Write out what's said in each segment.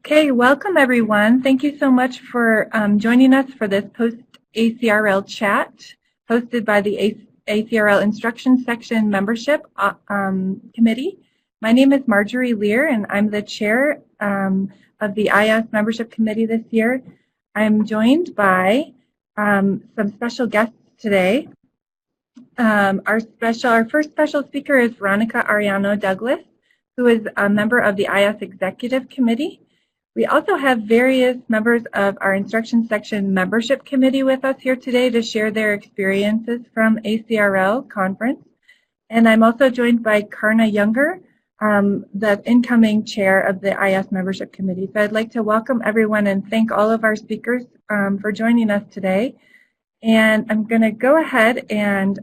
Okay, welcome everyone. Thank you so much for joining us for this post-ACRL chat hosted by the ACRL Instruction Section Membership Committee. My name is Marjorie Lear and I'm the chair of the IS Membership Committee this year. I'm joined by some special guests today. Our first special speaker is Veronica Ariano Douglas, who is a member of the IS Executive Committee. We also have various members of our Instruction Section Membership Committee with us here today to share their experiences from ACRL conference. And I'm also joined by Karna Younger, the incoming chair of the IS Membership Committee. So I'd like to welcome everyone and thank all of our speakers for joining us today. And I'm going to go ahead and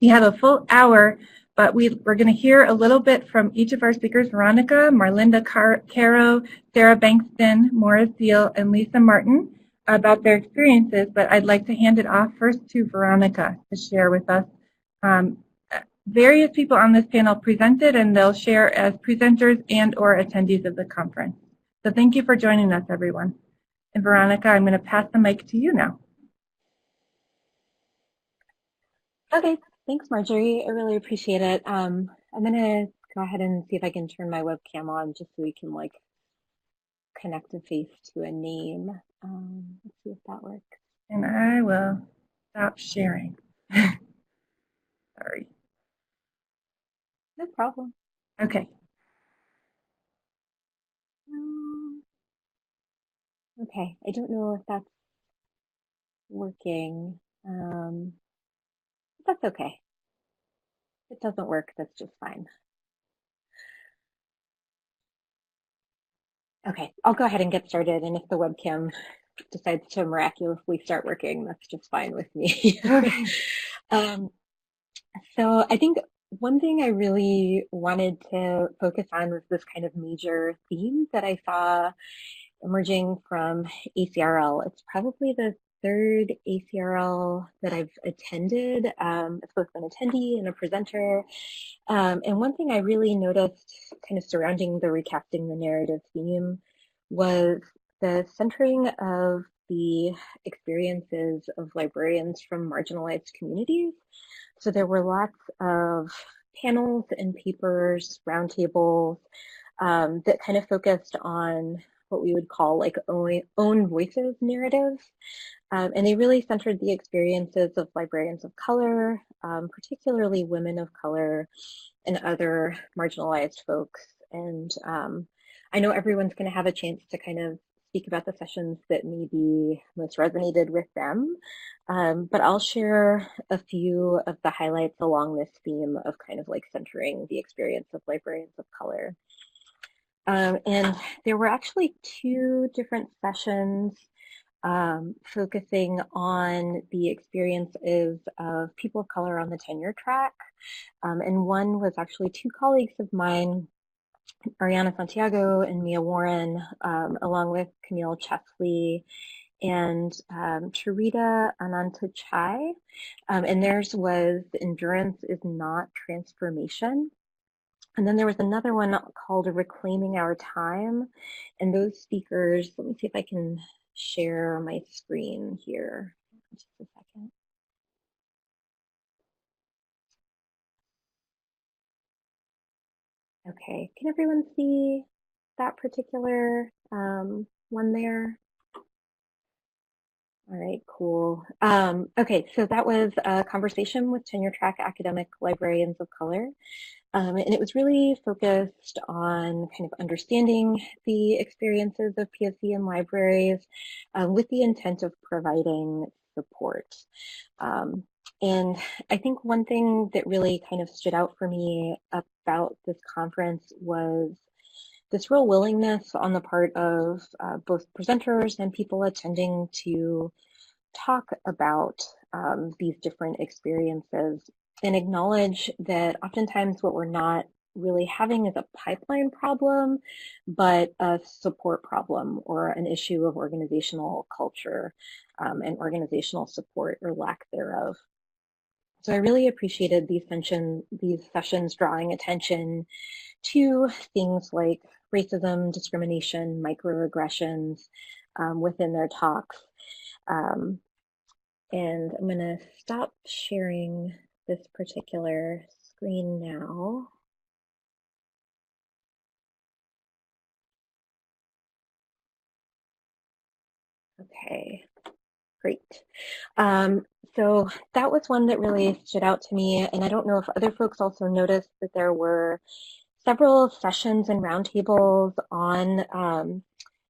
we have a full hour, but we're going to hear a little bit from each of our speakers, Veronica, Marlinda Caro, Sarah Bankston, Maura Seal, and Lisa Martin, about their experiences. But I'd like to hand it off first to Veronica to share with us. Various people on this panel presented, and they'll share as presenters and or attendees of the conference. So thank you for joining us, everyone. And Veronica, I'm going to pass the mic to you now. Okay, thanks, Marjorie. I really appreciate it. I'm going to go ahead and see if I can turn my webcam on just so we can connect a face to a name. Let's see if that works. And I will stop sharing. Sorry. No problem. Okay. Okay, I don't know if that's working. That's okay. If it doesn't work, that's just fine. Okay, I'll go ahead and get started, and if the webcam decides to miraculously start working, that's just fine with me. Okay. So I think one thing I really wanted to focus on was this kind of major theme that I saw emerging from ACRL. It's probably the third ACRL that I've attended as both an attendee and a presenter. And one thing I really noticed kind of surrounding the recasting the narrative theme was the centering of the experiences of librarians from marginalized communities. So there were lots of panels and papers, roundtables that kind of focused on what we would call own voices narratives. And they really centered the experiences of librarians of color, particularly women of color and other marginalized folks. And I know everyone's going to have a chance to kind of speak about the sessions that maybe most resonated with them. But I'll share a few of the highlights along this theme of kind of centering the experience of librarians of color. And there were actually two different sessions focusing on the experiences of people of color on the tenure track. And one was actually two colleagues of mine, Ariana Santiago and Mia Warren, along with Camille Chesley and Charita Anantachai. And theirs was Endurance is Not Transformation. And then there was another one called Reclaiming Our Time. And those speakers, let me see if I can share my screen here. Just a second. Okay, can everyone see that particular one there? All right, cool. Okay, so that was a conversation with tenure track academic librarians of color. And it was really focused on kind of understanding the experiences of POC in libraries with the intent of providing support. And I think one thing that really kind of stood out for me about this conference was this real willingness on the part of both presenters and people attending to talk about these different experiences and acknowledge that oftentimes what we're not really having is a pipeline problem, but a support problem or an issue of organizational culture and organizational support or lack thereof. So I really appreciated these sessions drawing attention to things like racism, discrimination, microaggressions within their talks. Um, and I'm going to stop sharing this particular screen now. Okay, great. So that was one that really stood out to me, and I don't know if other folks also noticed that there were several sessions and roundtables on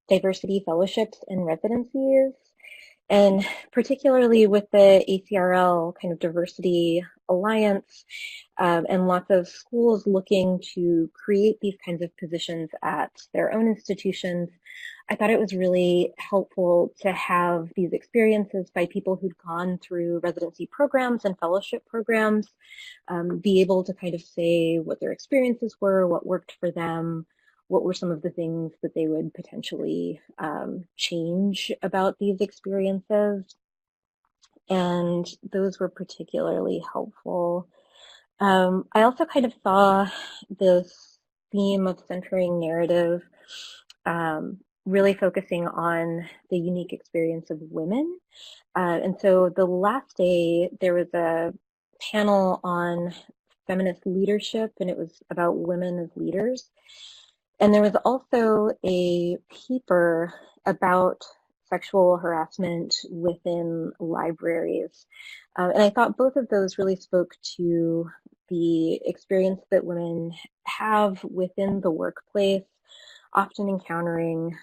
diversity fellowships and residencies. And particularly with the ACRL kind of diversity alliance and lots of schools looking to create these kinds of positions at their own institutions, I thought it was really helpful to have these experiences by people who'd gone through residency programs and fellowship programs, be able to kind of say what their experiences were, what worked for them, what were some of the things that they would potentially change about these experiences. And those were particularly helpful. I also kind of saw this theme of centering narrative really focusing on the unique experience of women. And so the last day, there was a panel on feminist leadership, and it was about women as leaders. And there was also a paper about sexual harassment within libraries. And I thought both of those really spoke to the experience that women have within the workplace, often encountering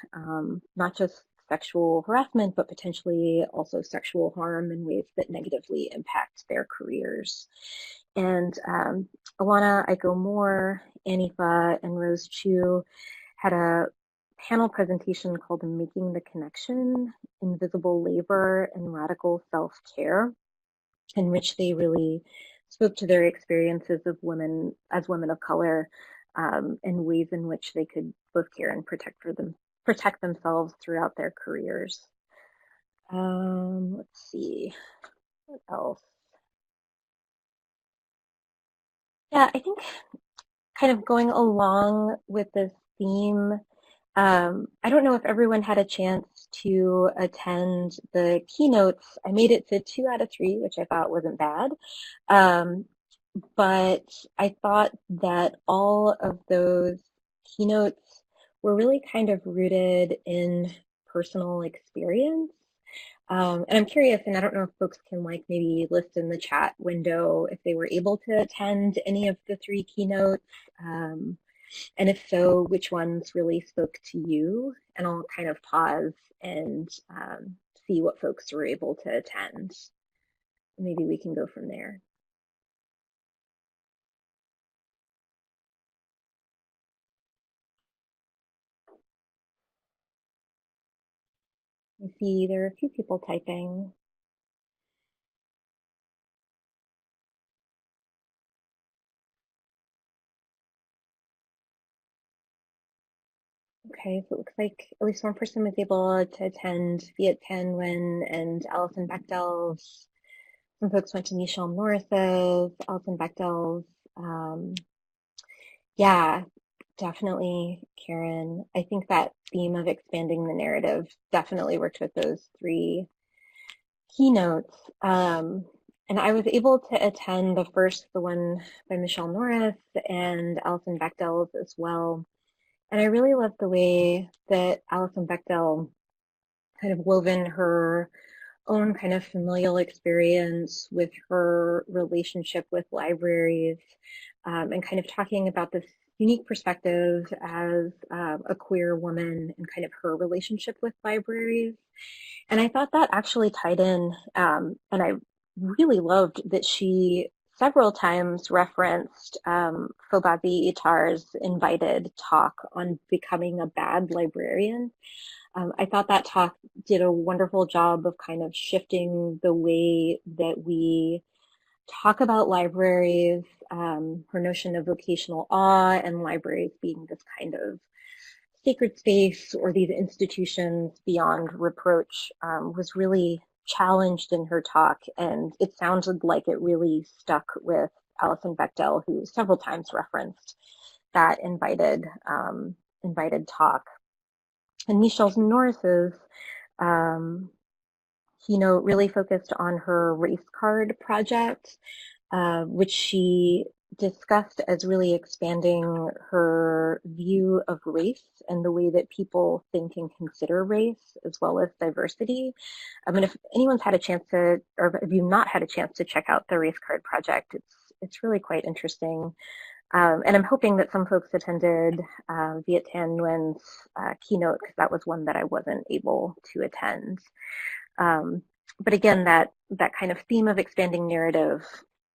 not just sexual harassment, but potentially also sexual harm in ways that negatively impact their careers. And Alana Aiko Moore, Anifa, and Rose Chu had a panel presentation called Making the Connection, Invisible Labor and Radical Self-Care, in which they really spoke to their experiences of women as women of color and ways in which they could both care and protect themselves throughout their careers. Let's see, what else? Yeah, I think kind of going along with this theme, I don't know if everyone had a chance to attend the keynotes. I made it to 2 out of 3, which I thought wasn't bad. But I thought that all of those keynotes were really kind of rooted in personal experience. And I'm curious, and I don't know if folks can like maybe list in the chat window if they were able to attend any of the 3 keynotes. And if so, which ones really spoke to you? And I'll kind of pause and see what folks were able to attend. Maybe we can go from there. I see there are a few people typing. Okay, so it looks like at least one person was able to attend Viet Thanh Nguyen and Alison Bechdel's. Some folks went to Michelle Norris's, Alison Bechdel's. Yeah, definitely, Karen. I think that theme of expanding the narrative definitely worked with those 3 keynotes. And I was able to attend the one by Michelle Norris and Alison Bechdel's as well. And I really loved the way that Alison Bechdel kind of woven her own kind of familial experience with her relationship with libraries and kind of talking about this unique perspective as a queer woman and kind of her relationship with libraries. And I thought that actually tied in, and I really loved that she several times referenced Fobazi Itar's invited talk on becoming a bad librarian. I thought that talk did a wonderful job of kind of shifting the way that we talk about libraries, her notion of vocational awe and libraries being this kind of sacred space or these institutions beyond reproach was really challenged in her talk, and it sounded like it really stuck with Alison Bechdel, who several times referenced that invited talk. And Michelle Norris's keynote really focused on her race card project, which she discussed as really expanding her view of race and the way that people think and consider race, as well as diversity. I mean, if anyone's had a chance to, or if you've not had a chance to check out the race card project, it's really quite interesting. And I'm hoping that some folks attended Viet Thanh Nguyen's keynote, because that was one that I wasn't able to attend. But again, that kind of theme of expanding narrative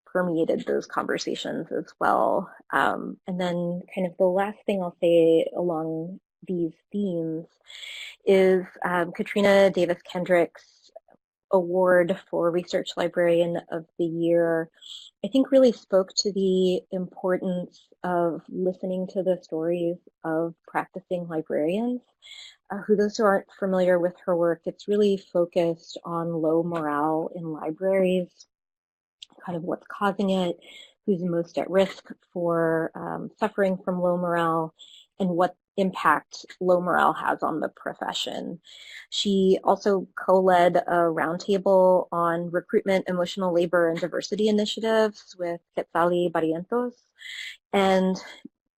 permeated those conversations as well. And then kind of the last thing I'll say along these themes is Katrina Davis Kendrick's award for Research Librarian of the Year, I think really spoke to the importance of listening to the stories of practicing librarians. Those who aren't familiar with her work, it's really focused on low morale in libraries, kind of what's causing it, who's most at risk for suffering from low morale, and what impact low morale has on the profession. She also co-led a roundtable on recruitment, emotional labor, and diversity initiatives with Quetzali Barrientos. And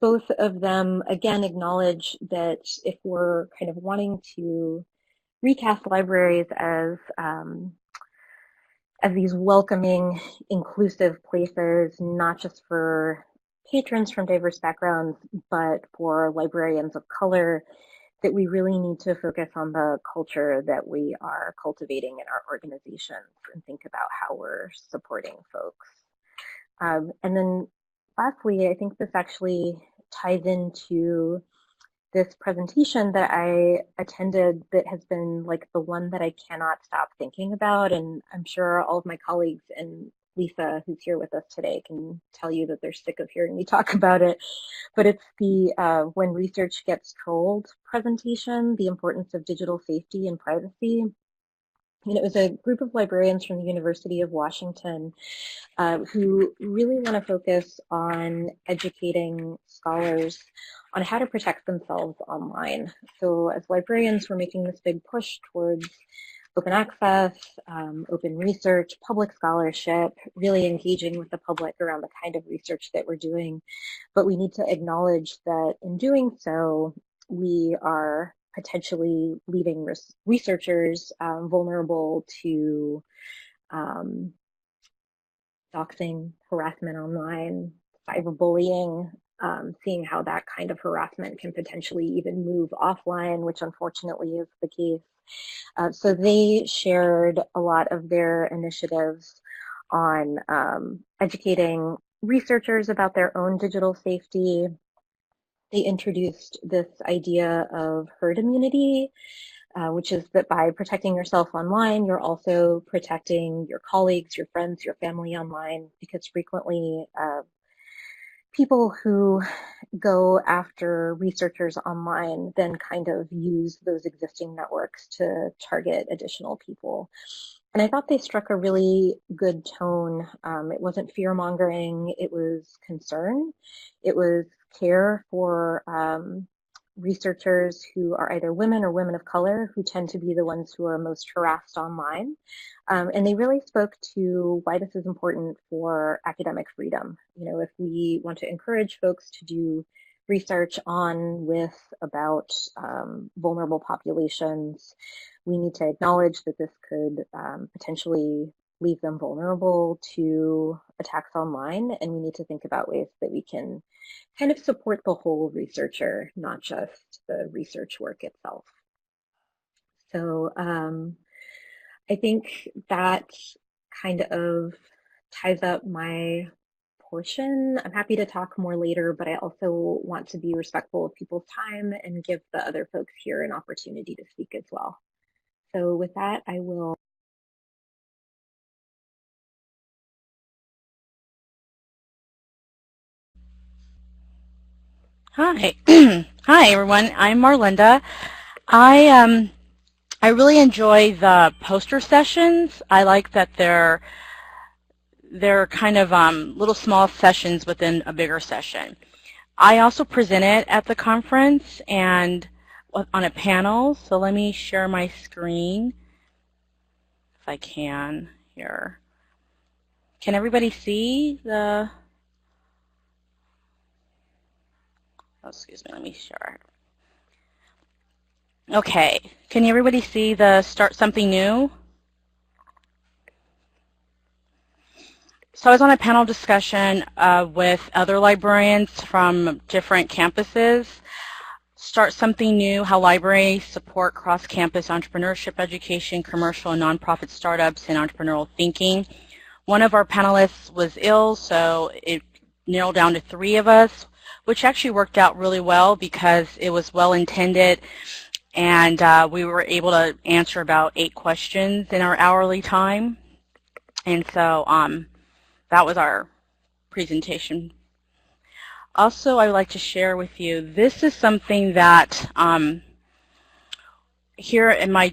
both of them, again, acknowledge that if we're kind of wanting to recast libraries as these welcoming, inclusive places, not just for patrons from diverse backgrounds, but for librarians of color, that we really need to focus on the culture that we are cultivating in our organizations and think about how we're supporting folks. And then lastly, I think this actually ties into this presentation that I attended that has been like the one that I cannot stop thinking about. And I'm sure all of my colleagues and Lisa, who's here with us today, can tell you that they're sick of hearing me talk about it. But it's the When Research Gets Trolled presentation, the importance of digital safety and privacy. And it was a group of librarians from the University of Washington who really want to focus on educating scholars on how to protect themselves online. So as librarians, we're making this big push towards open access, open research, public scholarship, really engaging with the public around the kind of research that we're doing. But we need to acknowledge that in doing so, we are potentially leaving researchers vulnerable to doxing, harassment online, cyberbullying, seeing how that kind of harassment can potentially even move offline, which unfortunately is the case. So they shared a lot of their initiatives on educating researchers about their own digital safety. They introduced this idea of herd immunity, which is that by protecting yourself online, you're also protecting your colleagues, your friends, your family online, because frequently people who go after researchers online then kind of use those existing networks to target additional people. And I thought they struck a really good tone. It wasn't fear-mongering, it was concern. It was care for researchers who are either women or women of color, who tend to be the ones who are most harassed online. And they really spoke to why this is important for academic freedom. You know, if we want to encourage folks to do research on, with, about vulnerable populations, we need to acknowledge that this could potentially leave them vulnerable to attacks online, and we need to think about ways that we can kind of support the whole researcher, not just the research work itself. So I think that kind of ties up my portion. I'm happy to talk more later, but I also want to be respectful of people's time and give the other folks here an opportunity to speak as well. So with that, I will. Hi. Hi, everyone. I'm Marlinda. I really enjoy the poster sessions. I like that they're kind of little small sessions within a bigger session. I also presented at the conference and on a panel, so let me share my screen if I can here. Can everybody see the, oh, excuse me, let me share. Okay, can everybody see the Start Something New? So I was on a panel discussion with other librarians from different campuses. Start Something New, how libraries support cross-campus entrepreneurship education, commercial and nonprofit startups, and entrepreneurial thinking. One of our panelists was ill, so it narrowed down to 3 of us, which actually worked out really well because it was well-intended, and we were able to answer about 8 questions in our hourly time. And so that was our presentation. Also, I would like to share with you, this is something that here in my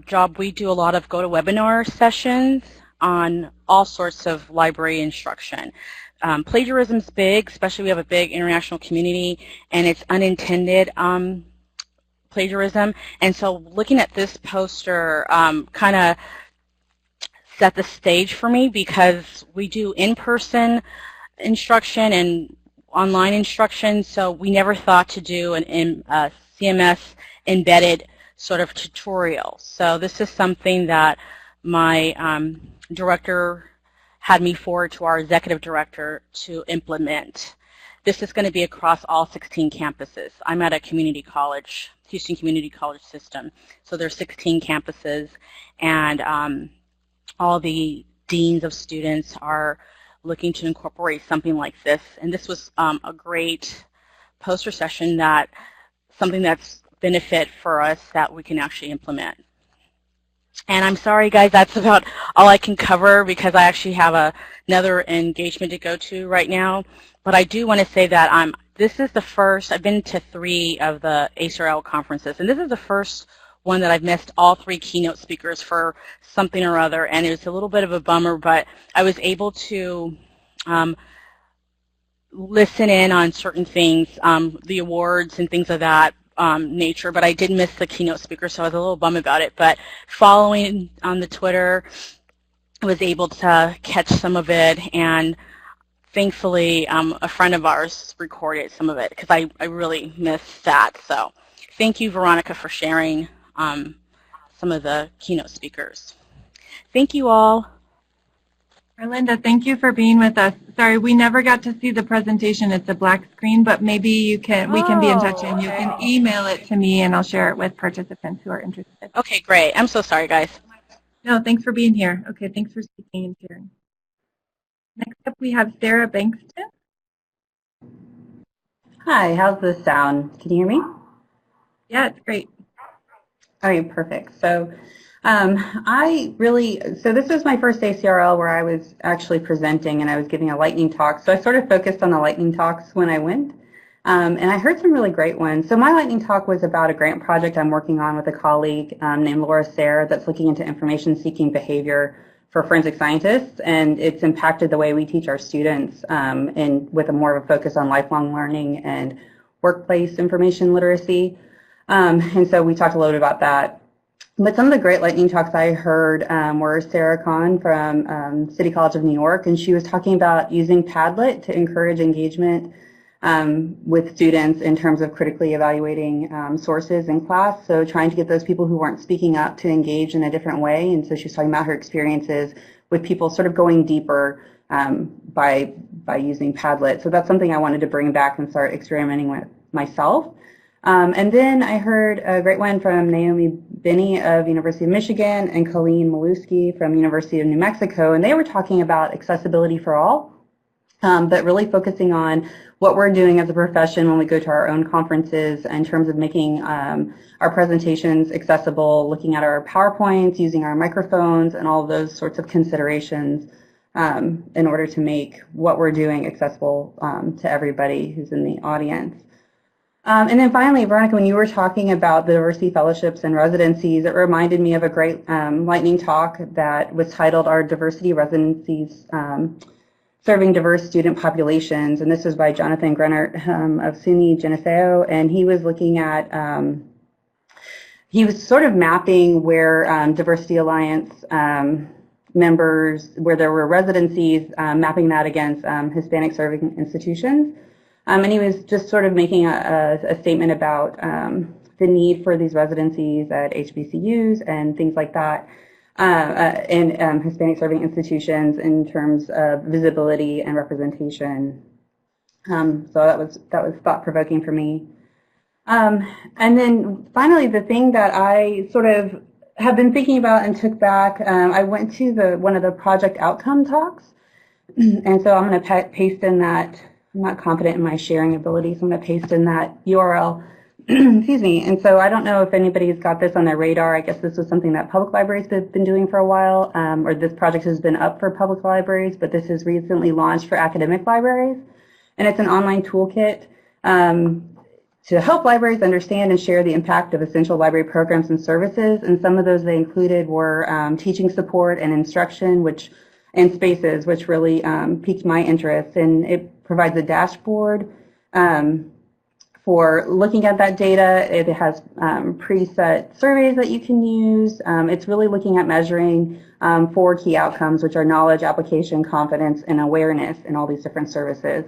job, we do a lot of GoToWebinar sessions on all sorts of library instruction. Plagiarism's big, especially we have a big international community, and it's unintended plagiarism. And so looking at this poster kind of set the stage for me, because we do in-person instruction and online instruction, so we never thought to do a CMS embedded sort of tutorial. So this is something that my director had me forward to our executive director to implement. This is going to be across all 16 campuses. I'm at a community college, Houston Community College system, so there's 16 campuses, and all the deans of students are looking to incorporate something like this. And this was a great poster session, that something that's benefit for us that we can actually implement. And I'm sorry, guys, that's about all I can cover because I actually have another engagement to go to right now. But I do want to say that this is the first, I've been to 3 of the ACRL conferences, and this is the first one that I've missed all 3 keynote speakers for something or other, and it was a little bit of a bummer, but I was able to listen in on certain things, the awards and things of that nature, but I did miss the keynote speaker, so I was a little bummed about it. But following on the Twitter, I was able to catch some of it, and thankfully a friend of ours recorded some of it because I really missed that. So thank you, Veronica, for sharing some of the keynote speakers. Thank you all. Arlinda, thank you for being with us. Sorry, we never got to see the presentation. It's a black screen, but maybe we can be in touch, and you can email it to me, and I'll share it with participants who are interested. Okay, great. I'm so sorry, guys. No, thanks for being here. Okay, thanks for speaking and sharing. Next up, we have Sarah Bankston. Hi, how's this sound? Can you hear me? Yeah, it's great. All right, perfect. So this was my first ACRL where I was actually presenting, and I was giving a lightning talk. So I sort of focused on the lightning talks when I went, and I heard some really great ones. So my lightning talk was about a grant project I'm working on with a colleague named Laura Sayre that's looking into information-seeking behavior for forensic scientists, and it's impacted the way we teach our students, and with a more of a focus on lifelong learning and workplace information literacy. And so we talked a little bit about that. But some of the great lightning talks I heard were Sarah Kahn from City College of New York, and she was talking about using Padlet to encourage engagement with students in terms of critically evaluating sources in class, so trying to get those people who weren't speaking up to engage in a different way. And so she was talking about her experiences with people sort of going deeper by using Padlet. So that's something I wanted to bring back and start experimenting with myself. And then I heard a great one from Naomi Binney of University of Michigan and Colleen Maluski from University of New Mexico, and they were talking about accessibility for all, but really focusing on what we're doing as a profession when we go to our own conferences in terms of making our presentations accessible, looking at our PowerPoints, using our microphones, and all of those sorts of considerations in order to make what we're doing accessible to everybody who's in the audience. And then finally, Veronica, when you were talking about the diversity fellowships and residencies, it reminded me of a great lightning talk that was titled Our Diversity Residencies serving diverse student populations. And this was by Jonathan Grennert of SUNY Geneseo, and he was looking at he was sort of mapping where Diversity Alliance members, where there were residencies, mapping that against Hispanic serving institutions. And he was just sort of making a statement about the need for these residencies at HBCUs and things like that in Hispanic serving institutions in terms of visibility and representation. So that was thought-provoking for me. And then finally, the thing that I sort of have been thinking about and took back, I went to one of the project outcome talks, and so I'm going to paste in that. I'm not confident in my sharing ability, so I'm going to paste in that URL. Excuse me. And so I don't know if anybody's got this on their radar. I guess this was something that public libraries have been doing for a while, or this project has been up for public libraries, but this is recently launched for academic libraries. And it's an online toolkit to help libraries understand and share the impact of essential library programs and services. And some of those they included were teaching support and instruction, and spaces, which really piqued my interest. And it provides a dashboard for looking at that data. It has preset surveys that you can use. It's really looking at measuring 4 key outcomes, which are knowledge, application, confidence, and awareness in all these different services.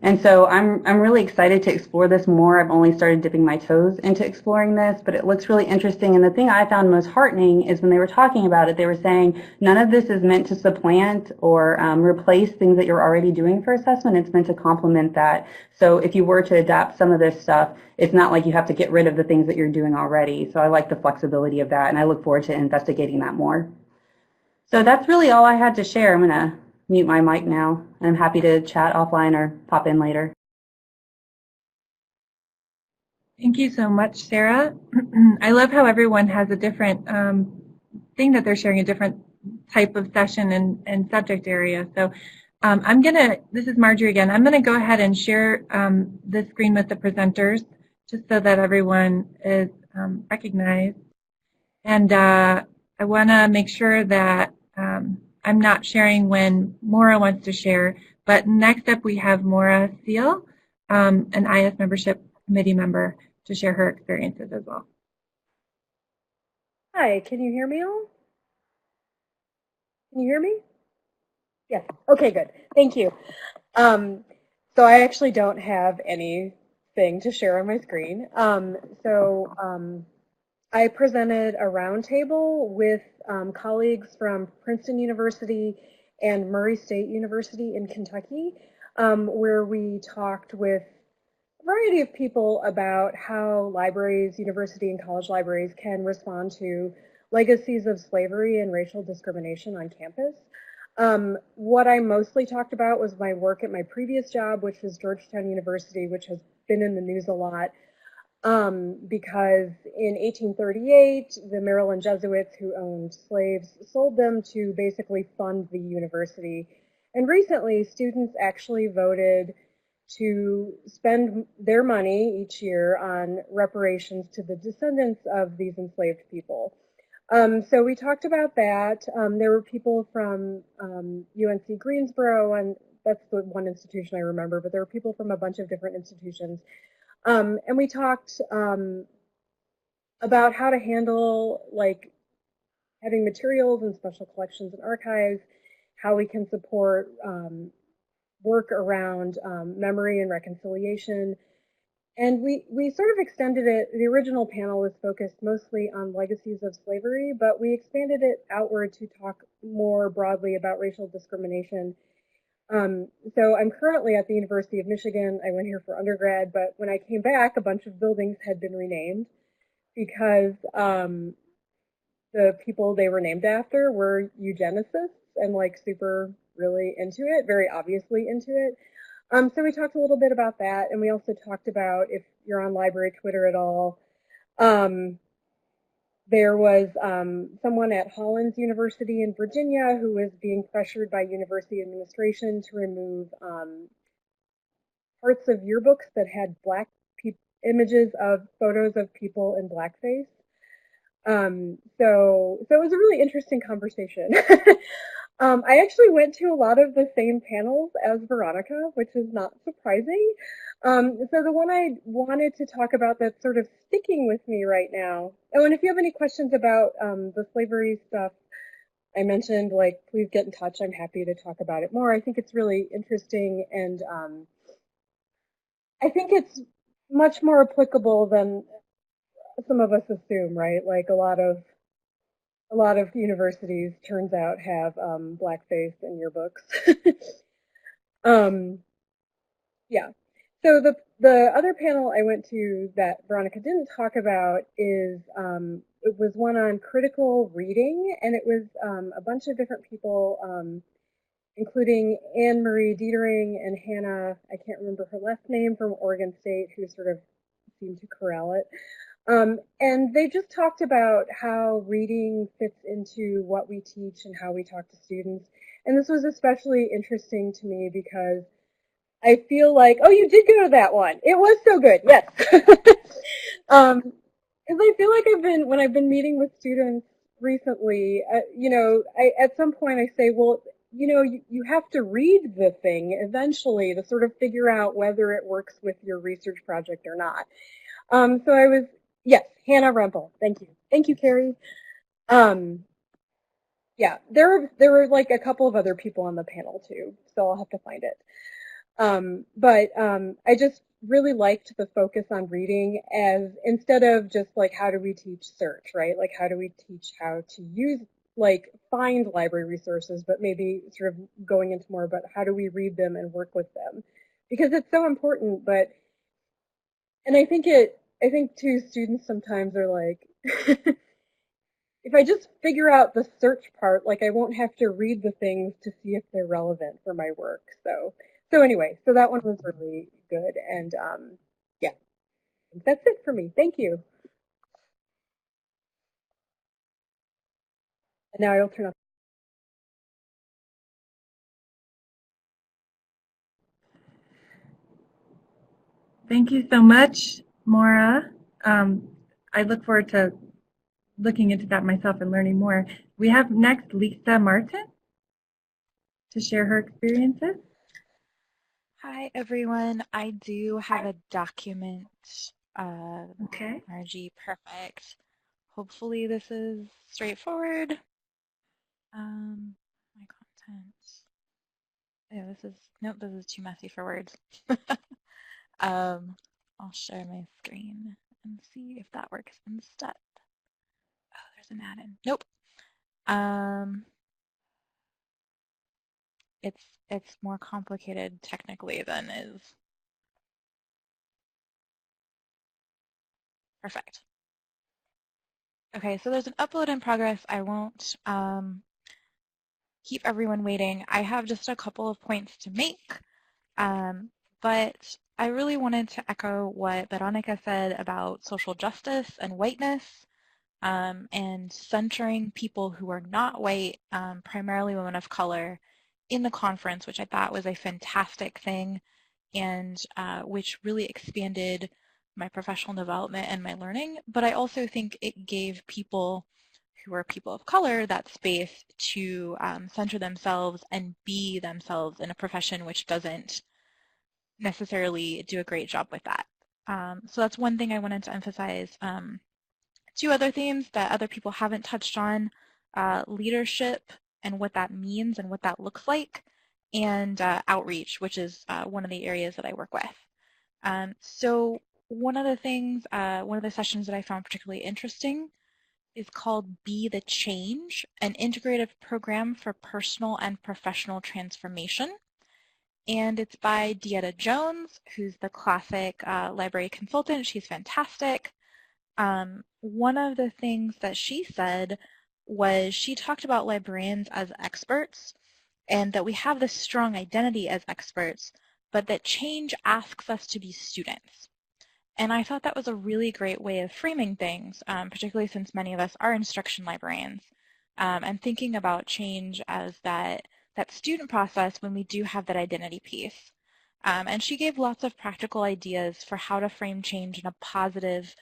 And so I'm really excited to explore this more. I've only started dipping my toes into exploring this, but it looks really interesting. And the thing I found most heartening is when they were talking about it, they were saying none of this is meant to supplant or replace things that you're already doing for assessment. It's meant to complement that. So if you were to adapt some of this stuff, it's not like you have to get rid of the things that you're doing already. So I like the flexibility of that, and I look forward to investigating that more. So that's really all I had to share. I'm going to mute my mic now. I'm happy to chat offline or pop in later. Thank you so much, Sarah. I love how everyone has a different thing that they're sharing, a different type of session and subject area. So this is Marjorie again. I'm going to go ahead and share the screen with the presenters just so that everyone is recognized. And I want to make sure that I'm not sharing when Maura wants to share. But next up, we have Maura Seal, an IS membership committee member, to share her experiences as well. Hi, can you hear me all? Can you hear me? Yes. Okay, good. Thank you. So I actually don't have anything to share on my screen. I presented a roundtable with colleagues from Princeton University and Murray State University in Kentucky, where we talked with a variety of people about how libraries, university and college libraries can respond to legacies of slavery and racial discrimination on campus. What I mostly talked about was my work at my previous job, which was Georgetown University, which has been in the news a lot. Because in 1838, the Maryland Jesuits who owned slaves sold them to basically fund the university. And recently, students actually voted to spend their money each year on reparations to the descendants of these enslaved people. So we talked about that. There were people from UNC Greensboro, and that's the one institution I remember, but there were people from a bunch of different institutions. And we talked about how to handle having materials and special collections and archives, how we can support work around memory and reconciliation. And we sort of extended it. The original panel was focused mostly on legacies of slavery, but we expanded it outward to talk more broadly about racial discrimination. So I'm currently at the University of Michigan. I went here for undergrad, but when I came back, a bunch of buildings had been renamed because the people they were named after were eugenicists and super really into it, very obviously into it. So we talked a little bit about that, and we also talked about, if you're on library Twitter at all, there was someone at Hollins University in Virginia who was being pressured by university administration to remove parts of yearbooks that had images of photos of people in blackface. So it was a really interesting conversation. I actually went to a lot of the same panels as Veronica, which is not surprising. So the one I wanted to talk about that's sort of sticking with me right now. Oh, and if you have any questions about the slavery stuff I mentioned, like, please get in touch. I'm happy to talk about it more. I think it's really interesting, and I think it's much more applicable than some of us assume, right? Like a lot of universities, turns out, have blackface in your books. um, yeah. So the other panel I went to that Veronica didn't talk about is it was one on critical reading, and it was a bunch of different people, including Anne Marie Dietering and Hannah, I can't remember her last name, from Oregon State, who sort of seemed to corral it. And they just talked about how reading fits into what we teach and how we talk to students. And this was especially interesting to me because I feel like, oh, you did go to that one. It was so good, yes. Because I feel like when I've been meeting with students recently, you know, at some point I say, well, you know, you have to read the thing eventually to sort of figure out whether it works with your research project or not. So I was, yes, Hannah Rempel. Thank you. Thank you, Carrie. Yeah, there were like a couple of other people on the panel too, so I'll have to find it. But I just really liked the focus on reading as instead of just like how do we teach search, right? Like how do we teach how to use, like find library resources, but maybe sort of going into more about how do we read them and work with them, because it's so important. But and I think too, students sometimes are like, if I just figure out the search part, like I won't have to read the things to see if they're relevant for my work. So anyway, so that one was really good, and yeah, that's it for me. Thank you. And now I'll turn off. Thank you so much, Maura. I look forward to looking into that myself and learning more. We have next Lisa Martin to share her experiences. Hi, everyone. I do have a document. Okay. Margie, perfect. Hopefully this is straightforward. My content. Yeah, nope, this is too messy for words. I'll share my screen and see if that works instead. Oh, there's an add-in. Nope. It's more complicated technically than is. Perfect. Okay, so there's an upload in progress. I won't keep everyone waiting. I have just a couple of points to make, but I really wanted to echo what Veronica said about social justice and whiteness, and centering people who are not white, primarily women of color, in the conference, which I thought was a fantastic thing, and which really expanded my professional development and my learning. But I also think it gave people who are people of color that space to center themselves and be themselves in a profession which doesn't necessarily do a great job with that. So that's one thing I wanted to emphasize. Two other themes that other people haven't touched on, leadership and what that means and what that looks like, and outreach, which is one of the areas that I work with. So one of the sessions that I found particularly interesting is called Be the Change, an integrative program for personal and professional transformation. And it's by Dieta Jones, who's the classic library consultant. She's fantastic. One of the things that she said was she talked about librarians as experts and that we have this strong identity as experts, but that change asks us to be students. And I thought that was a really great way of framing things, particularly since many of us are instruction librarians, and thinking about change as that student process when we do have that identity piece. And she gave lots of practical ideas for how to frame change in a positive,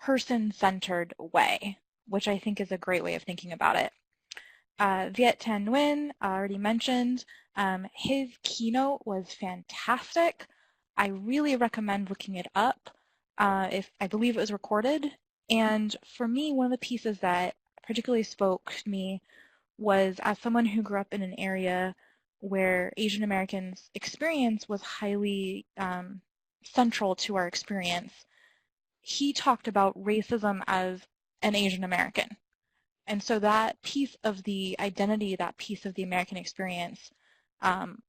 person-centered way, which I think is a great way of thinking about it. Viet Thanh Nguyen, already mentioned, his keynote was fantastic. I really recommend looking it up. If I believe it was recorded. And for me, one of the pieces that particularly spoke to me was as someone who grew up in an area where Asian Americans' experience was highly central to our experience. He talked about racism as an Asian American. And so that piece of the identity, that piece of the American experience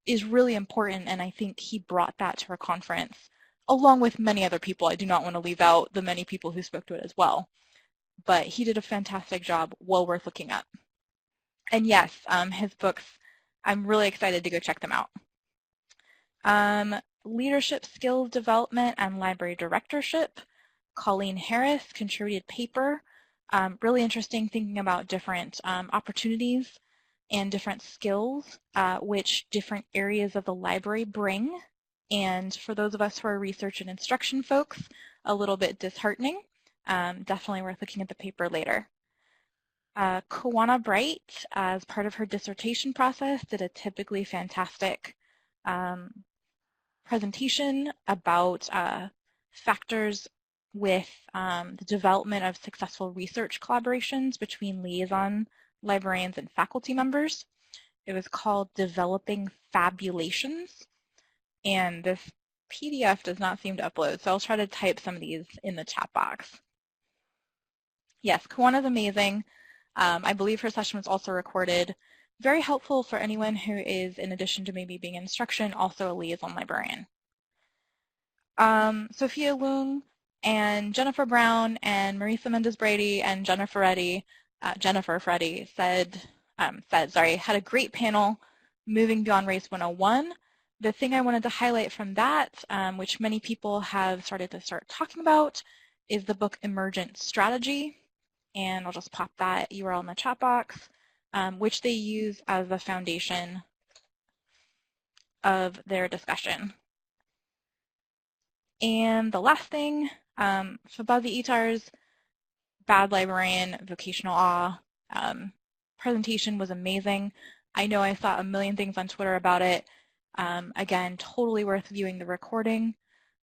is really important, and I think he brought that to our conference, along with many other people. I do not want to leave out the many people who spoke to it as well. But he did a fantastic job, well worth looking up. And yes, his books, I'm really excited to go check them out. Leadership skills development and library directorship. Colleen Harris contributed paper. Really interesting, thinking about different opportunities and different skills which different areas of the library bring. And for those of us who are research and instruction folks, a little bit disheartening. Definitely worth looking at the paper later. Kawana Bright, as part of her dissertation process, did a typically fantastic presentation about factors with the development of successful research collaborations between liaison librarians and faculty members. It was called Developing Fabulations, and this PDF does not seem to upload, so I'll try to type some of these in the chat box. Yes, Kawana is amazing. I believe her session was also recorded. Very helpful for anyone who is, in addition to maybe being in instruction, also a liaison librarian. Sophia Leung and Jennifer Brown and Marisa Mendez-Brady and Jennifer Freddy had a great panel, Moving Beyond Race 101. The thing I wanted to highlight from that, which many people have started talking about, is the book Emergent Strategy. And I'll just pop that URL in the chat box, which they use as the foundation of their discussion. And the last thing, Fabazi Itar's Bad Librarian, Vocational Awe presentation was amazing. I know I saw a million things on Twitter about it. Again, totally worth viewing the recording.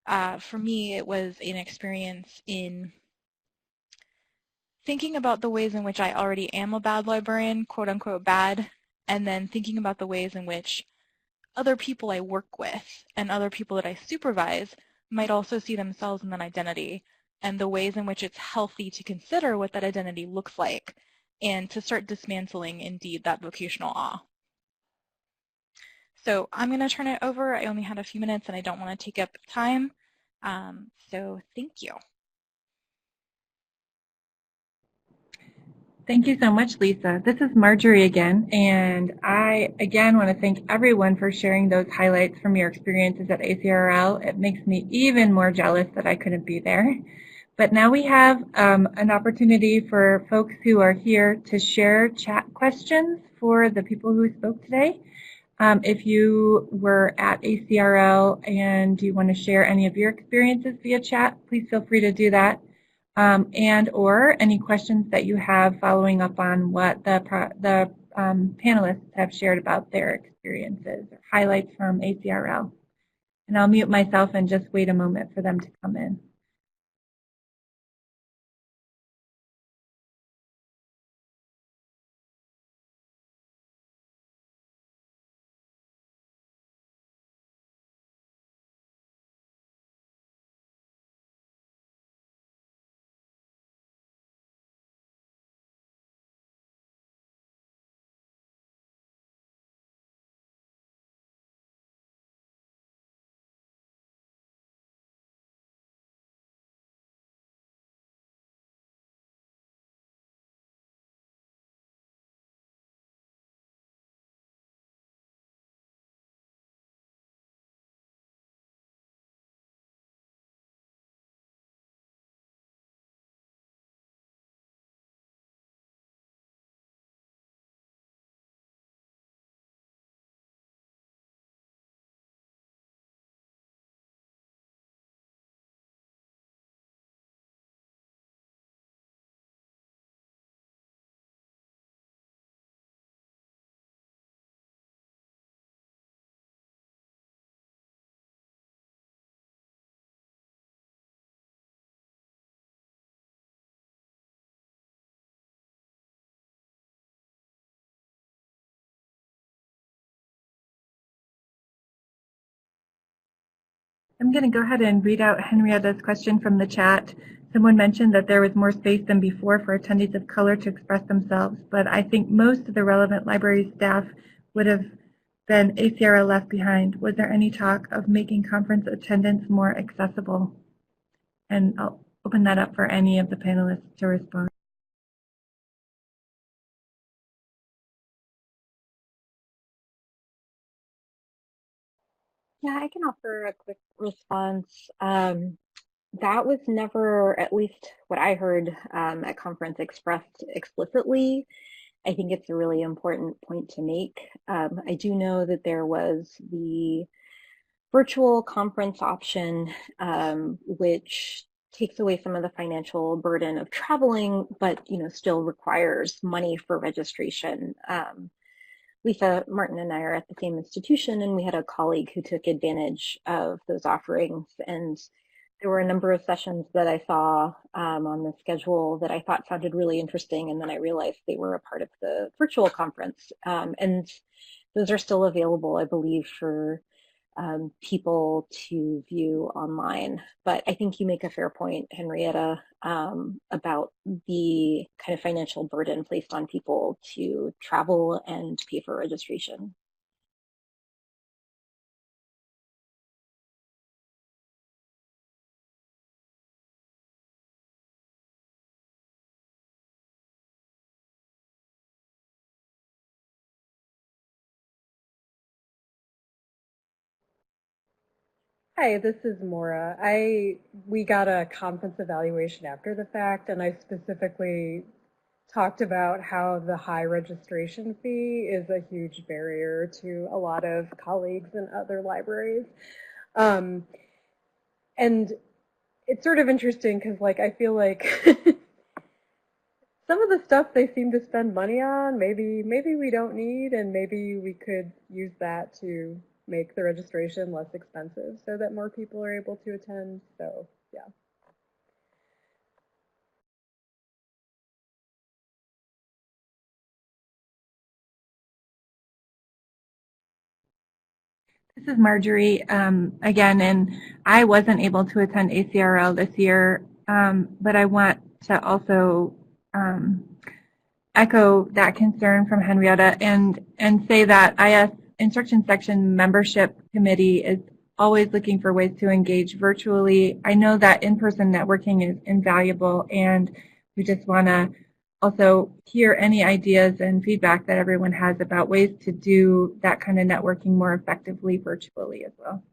For me, it was an experience in thinking about the ways in which I already am a bad librarian, quote unquote bad, and then thinking about the ways in which other people I work with and other people that I supervise might also see themselves in that identity, and the ways in which it's healthy to consider what that identity looks like and to start dismantling, indeed, that vocational awe. So I'm going to turn it over. I only had a few minutes and I don't want to take up time. So thank you. Thank you so much, Lisa. This is Marjorie again, and I again want to thank everyone for sharing those highlights from your experiences at ACRL. It makes me even more jealous that I couldn't be there. But now we have an opportunity for folks who are here to share chat questions for the people who spoke today. If you were at ACRL and you want to share any of your experiences via chat, please feel free to do that. And or any questions that you have following up on what the panelists have shared about their experiences or highlights from ACRL. And I'll mute myself and just wait a moment for them to come in. I'm going to go ahead and read out Henrietta's question from the chat. Someone mentioned that there was more space than before for attendees of color to express themselves, but I think most of the relevant library staff would have been ACRL left behind. Was there any talk of making conference attendance more accessible? And I'll open that up for any of the panelists to respond. Yeah, I can offer a quick response. That was never, at least what I heard at conference, expressed explicitly. I think it's a really important point to make. I do know that there was the virtual conference option, which takes away some of the financial burden of traveling, but still requires money for registration. Lisa Martin and I are at the same institution, and we had a colleague who took advantage of those offerings. And there were a number of sessions that I saw on the schedule that I thought sounded really interesting, and then I realized they were a part of the virtual conference. And those are still available, I believe, for people to view online. But I think you make a fair point, Henrietta, about the kind of financial burden placed on people to travel and pay for registration. Hi, this is Maura. We got a conference evaluation after the fact, and I specifically talked about how the high registration fee is a huge barrier to a lot of colleagues in other libraries. And it's sort of interesting because I feel like some of the stuff they seem to spend money on, maybe we don't need, and maybe we could use that to make the registration less expensive so that more people are able to attend. So, yeah. This is Marjorie again, and I wasn't able to attend ACRL this year, but I want to also echo that concern from Henrietta and say that IS Instruction Section Membership Committee is always looking for ways to engage virtually. I know that in-person networking is invaluable, and we just want to also hear any ideas and feedback that everyone has about ways to do that kind of networking more effectively virtually as well.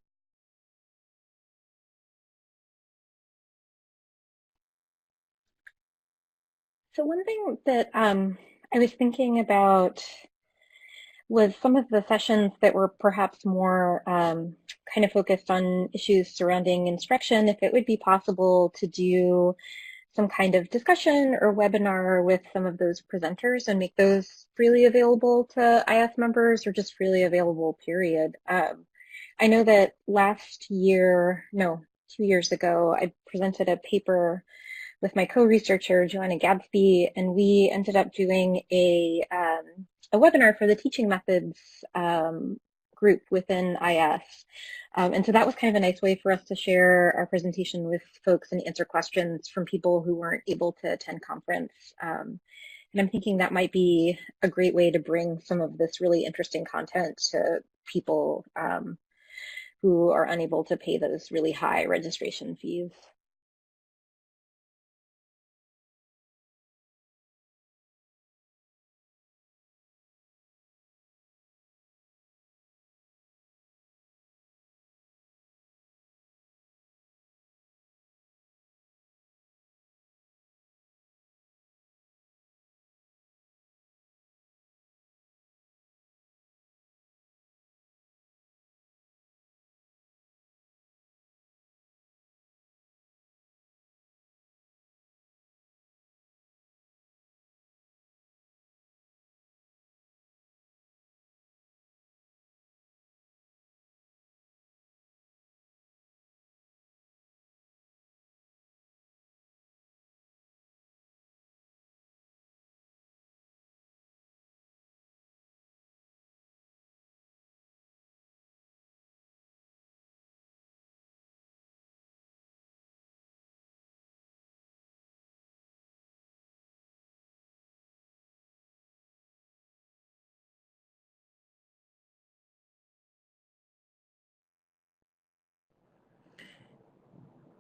So one thing that I was thinking about was some of the sessions that were perhaps more kind of focused on issues surrounding instruction, if it would be possible to do some kind of discussion or webinar with some of those presenters and make those freely available to IS members, or just freely available, period. I know that last year, no, 2 years ago, I presented a paper with my co-researcher, Joanna Gadsby, and we ended up doing a webinar for the teaching methods group within IS. And so that was kind of a nice way for us to share our presentation with folks and answer questions from people who weren't able to attend conference. And I'm thinking that might be a great way to bring some of this really interesting content to people who are unable to pay those really high registration fees.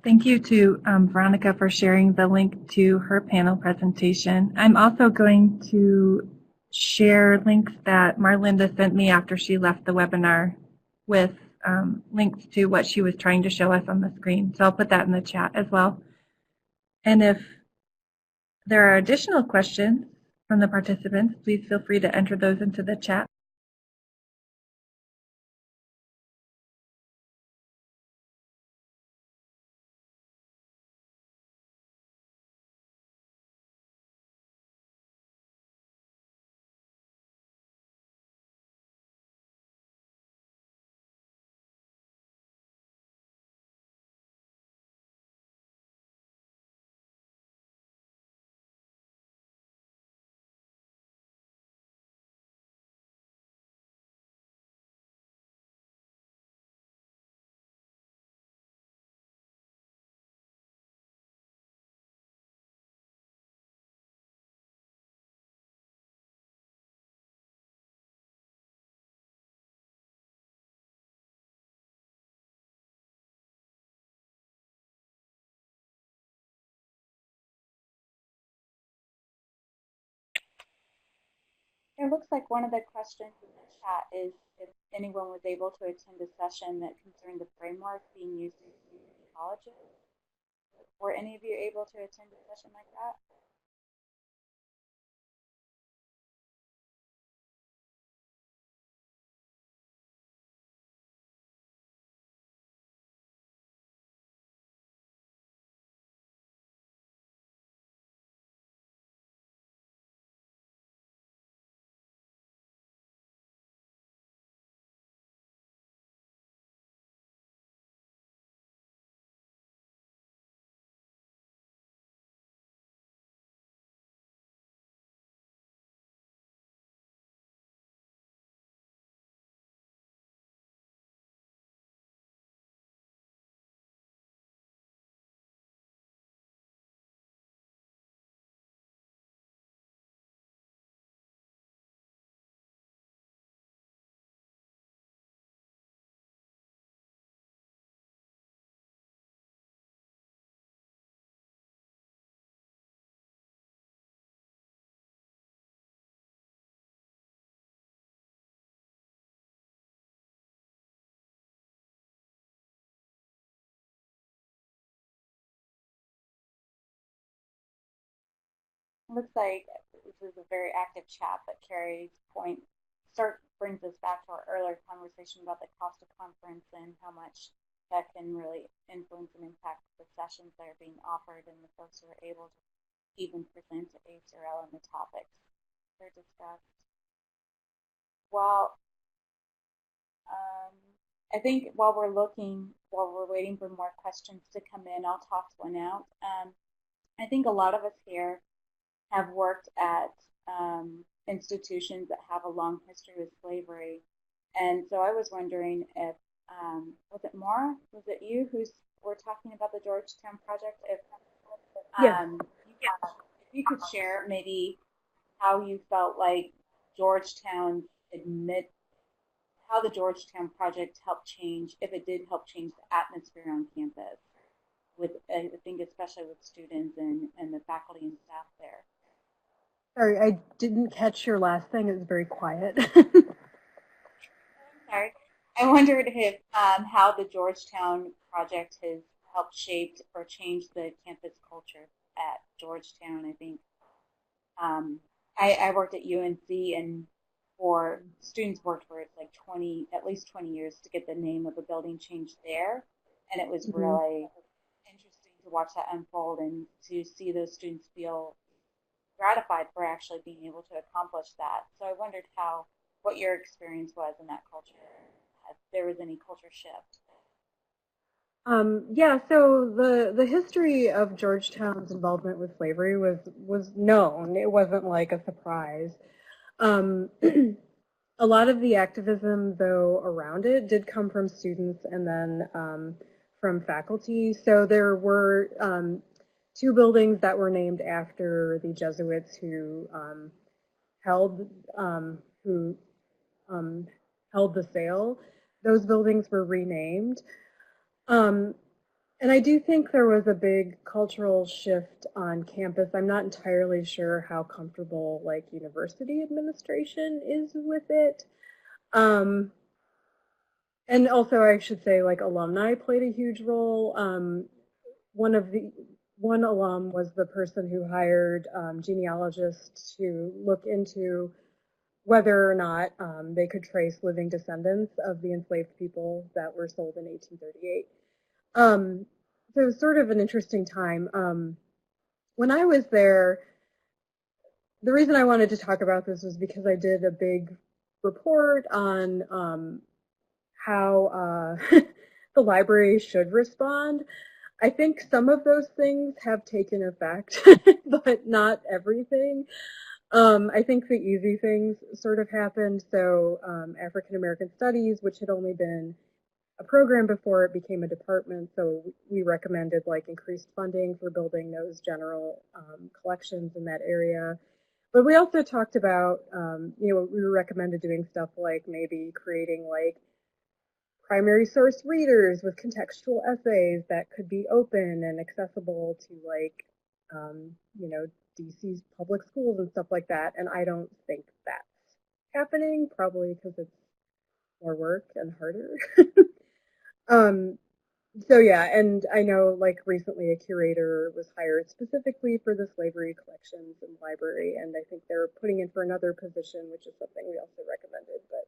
Thank you to Veronica for sharing the link to her panel presentation. I'm also going to share links that Marlinda sent me after she left the webinar with links to what she was trying to show us on the screen. So I'll put that in the chat as well. And if there are additional questions from the participants, please feel free to enter those into the chat. It looks like one of the questions in the chat is if anyone was able to attend a session that concerned the framework being used in community colleges. Were any of you able to attend a session like that? Looks like this is a very active chat, but Carrie's point brings us back to our earlier conversation about the cost of conference and how much that can really influence and impact the sessions that are being offered and the folks who are able to even present to ACRL and the topics they're discussed. Well, I think while we're waiting for more questions to come in, I'll toss one out. I think a lot of us here have worked at institutions that have a long history with slavery. And so I was wondering if, was it Maura? Was it you who's were talking about the Georgetown project? If, Yes. if you could share maybe how you felt like how the Georgetown project helped change, if it did help change the atmosphere on campus, with I think especially with students and the faculty and staff there. Sorry, I didn't catch your last thing. It was very quiet. I'm sorry. I wondered if how the Georgetown project has helped shape or change the campus culture at Georgetown. I think I worked at UNC, and for students worked for like at least 20 years to get the name of the building changed there, and it was really interesting to watch that unfold and to see those students feel gratified for actually being able to accomplish that. So I wondered what your experience was in that culture, if there was any culture shift. Yeah, so the history of Georgetown's involvement with slavery was known. It wasn't like a surprise. A lot of the activism, though, around it did come from students and then from faculty. So there were 2 buildings that were named after the Jesuits who held the sale. Those buildings were renamed. And I do think there was a big cultural shift on campus. I'm not entirely sure how comfortable like university administration is with it. Um, and also I should say like alumni played a huge role. One alum was the person who hired genealogists to look into whether or not they could trace living descendants of the enslaved people that were sold in 1838. So it was sort of an interesting time. When I was there, the reason I wanted to talk about this was because I did a big report on how the library should respond. I think some of those things have taken effect, but not everything. I think the easy things sort of happened. So African American Studies, which had only been a program before it became a department, so we recommended like increased funding for building those general collections in that area. But we also talked about, we recommended doing stuff like maybe creating like primary source readers with contextual essays that could be open and accessible to like, DC's public schools and stuff like that. And I don't think that's happening, probably because it's more work and harder. So yeah, and I know like recently a curator was hired specifically for the slavery collections and library, and I think they're putting in for another position, which is something we also recommended. But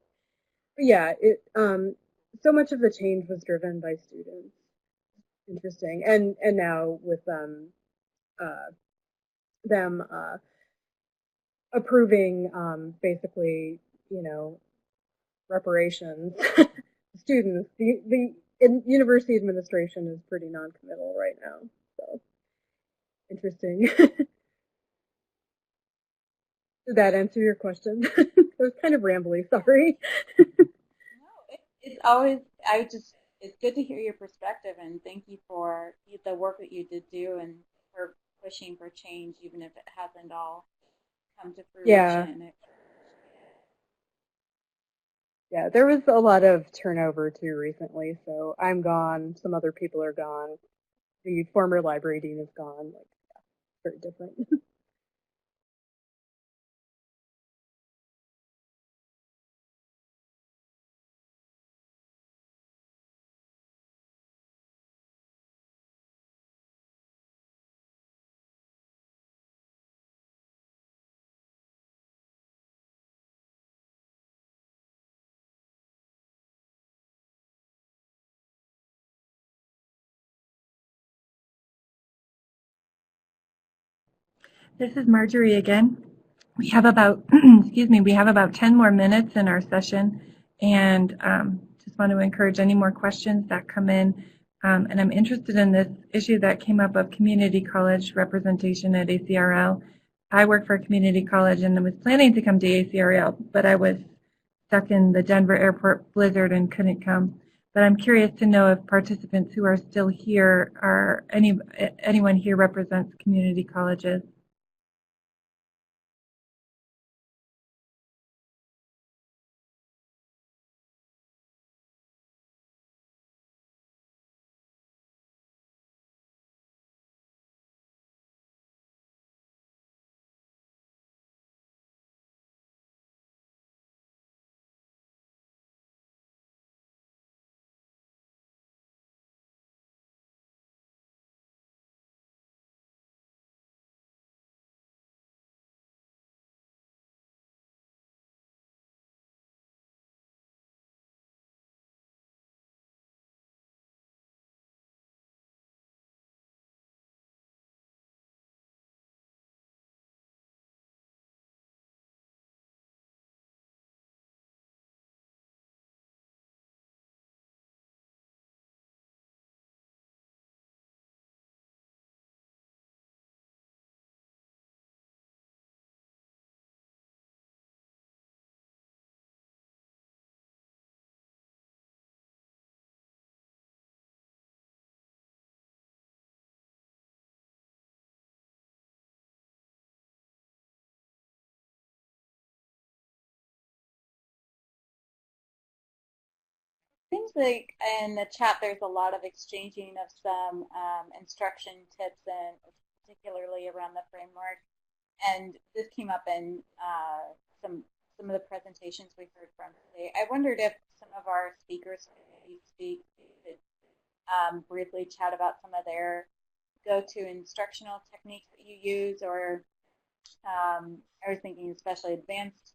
yeah, so much of the change was driven by students. Interesting, and now with them approving basically, reparations students, the university administration is pretty non-committal right now. So interesting. Did that answer your question? It was kind of rambly, sorry. No, it's always, it's good to hear your perspective, and thank you for the work that you did do and for pushing for change, even if it hasn't all come to Yeah. fruition. Yeah, there was a lot of turnover too recently, so I'm gone, some other people are gone. The former library dean is gone. Like, yeah, very different. This is Marjorie again. We have about, excuse me, we have about 10 more minutes in our session, and just want to encourage any more questions that come in. And I'm interested in this issue that came up of community college representation at ACRL. I work for a community college and I was planning to come to ACRL, but I was stuck in the Denver airport blizzard and couldn't come. But I'm curious to know if participants who are still here are anyone here represents community colleges. Seems like in the chat there's a lot of exchanging of some instruction tips, and particularly around the framework. And this came up in some of the presentations we heard from today. I wondered if some of our speakers could maybe could briefly chat about some of their go-to instructional techniques that you use, or I was thinking especially advanced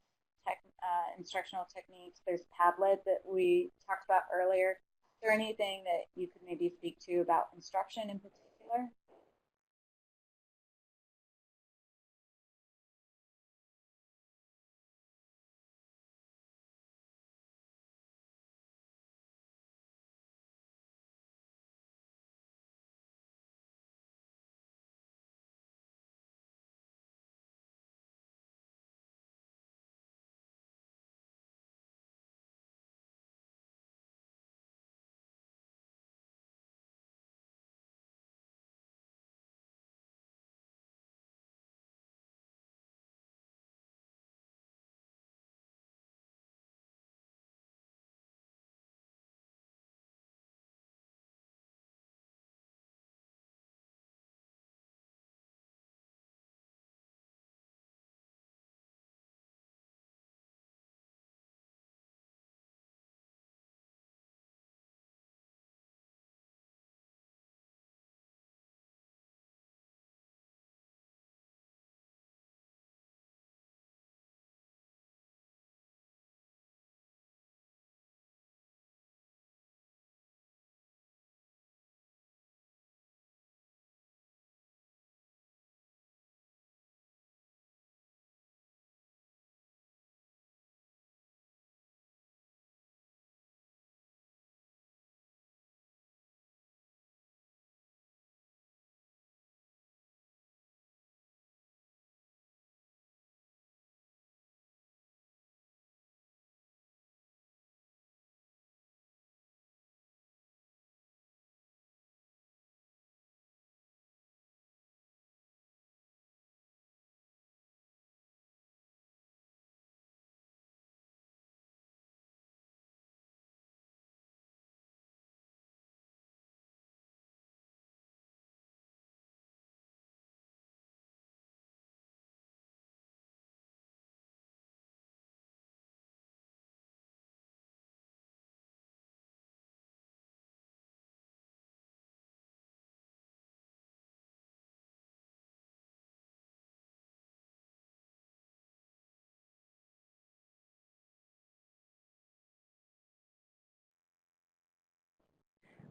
instructional techniques. There's Padlet that we talked about earlier. Is there anything that you could maybe speak to about instruction in particular?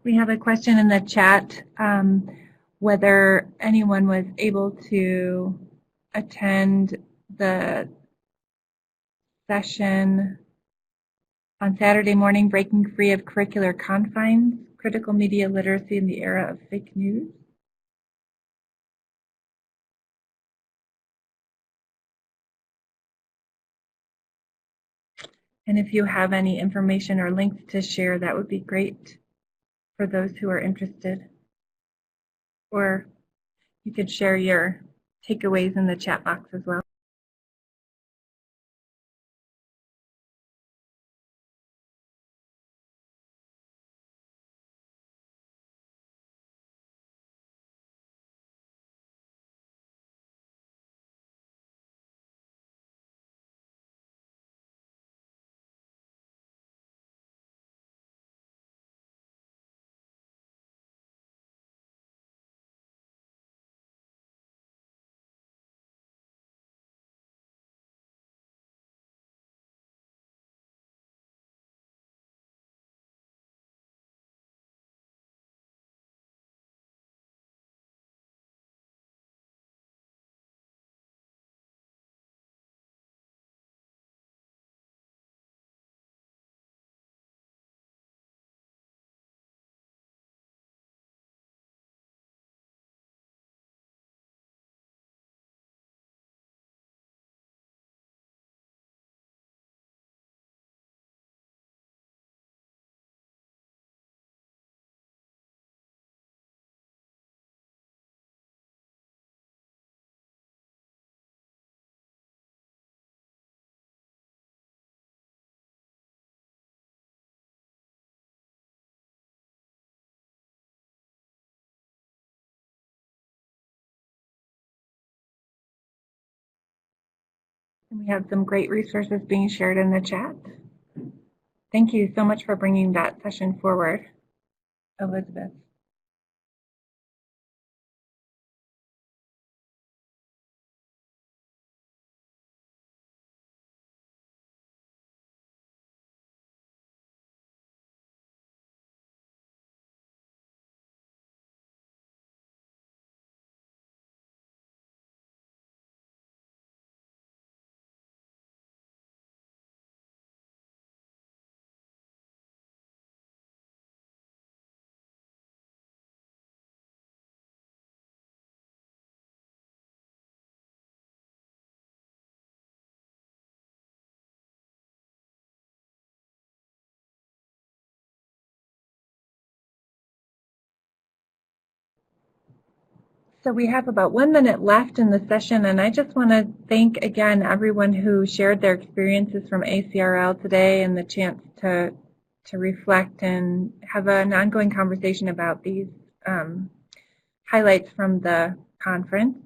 We have a question in the chat whether anyone was able to attend the session on Saturday morning, Breaking Free of Curricular Confines, Critical Media Literacy in the Era of Fake News. And if you have any information or links to share, that would be great for those who are interested. Or you could share your takeaways in the chat box as well. And we have some great resources being shared in the chat. Thank you so much for bringing that session forward, Elizabeth. So we have about 1 minute left in the session, and I just want to thank again everyone who shared their experiences from ACRL today and the chance to reflect and have an ongoing conversation about these highlights from the conference.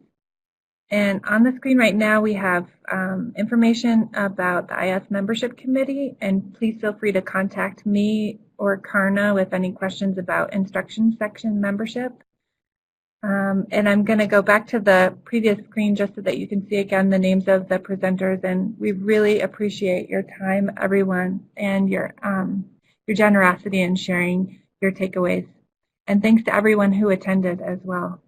And on the screen right now we have information about the IS Membership Committee, and please feel free to contact me or Karna with any questions about instruction section membership. And I'm going to go back to the previous screen just so that you can see again the names of the presenters. And we really appreciate your time, everyone, and your generosity in sharing your takeaways. And thanks to everyone who attended as well.